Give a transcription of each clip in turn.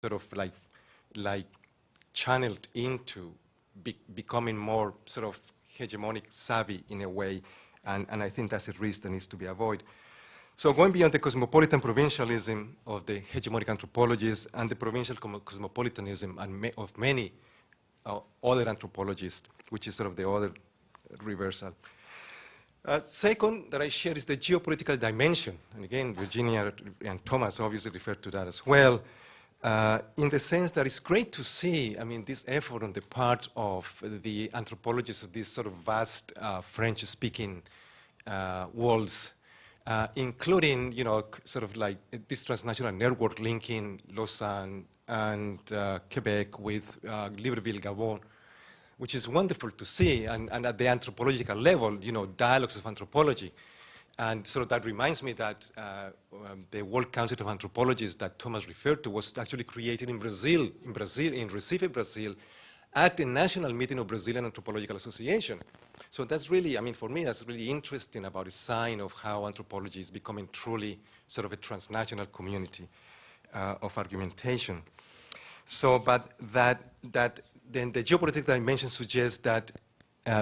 sort of like channeled into becoming more sort of hegemonic savvy in a way, and I think that's a risk that needs to be avoided. So going beyond the cosmopolitan provincialism of the hegemonic anthropologists and the provincial cosmopolitanism of many other anthropologists, which is sort of the other reversal. Second that I share is the geopolitical dimension. And again, Virginia and Thomas obviously referred to that as well, in the sense that it's great to see, I mean, this effort on the part of the anthropologists of these sort of vast French-speaking worlds, including, you know, sort of like this transnational network linking Lausanne and Quebec with Libreville, Gabon, which is wonderful to see, and at the anthropological level, you know, dialogues of anthropology. And so that reminds me that the World Council of Anthropologists that Thomas referred to was actually created in Brazil, in Recife, Brazil, at the National Meeting of Brazilian Anthropological Association. So that's really, I mean, for me, that's really interesting about a sign of how anthropology is becoming truly sort of a transnational community of argumentation. So, but then the geopolitical dimension suggests that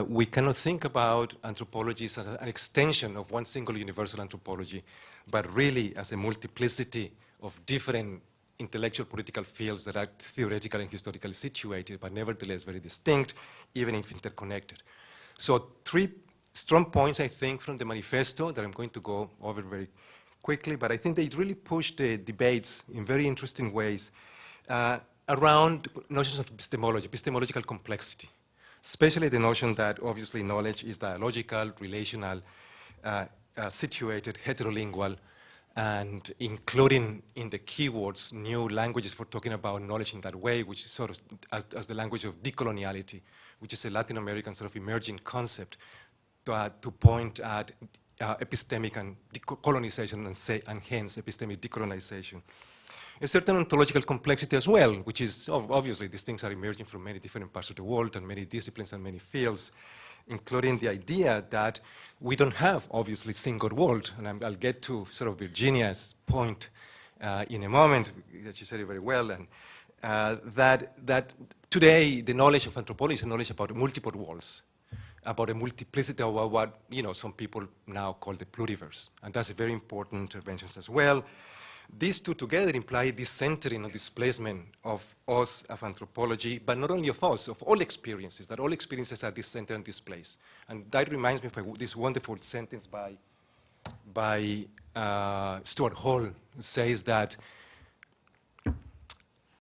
we cannot think about anthropology as an extension of one single universal anthropology, but really as a multiplicity of different intellectual political fields that are theoretically and historically situated, but nevertheless very distinct, even if interconnected. So 3 strong points, I think, from the manifesto that I'm going to go over very quickly, but I think they really push the debates in very interesting ways around notions of epistemology, epistemological complexity, especially the notion that obviously knowledge is dialogical, relational, situated, heterolingual, and including in the keywords new languages for talking about knowledge in that way, which is sort of as the language of decoloniality, which is a Latin American sort of emerging concept to point at epistemic and decolonization and hence epistemic decolonization. A certain ontological complexity as well, which is obviously these things are emerging from many different parts of the world and many disciplines and many fields, including the idea that we don't have, obviously, single world. And I'll get to sort of Virginia's point in a moment, that she said it very well, and that today the knowledge of anthropology is a knowledge about multiple worlds, about a multiplicity of what some people now call the pluriverse. And that's a very important intervention as well. These two together imply this centering or displacement of us, of anthropology, but not only of us, of all experiences, that all experiences are discentered and displaced. And that reminds me of this wonderful sentence by Stuart Hall, who says that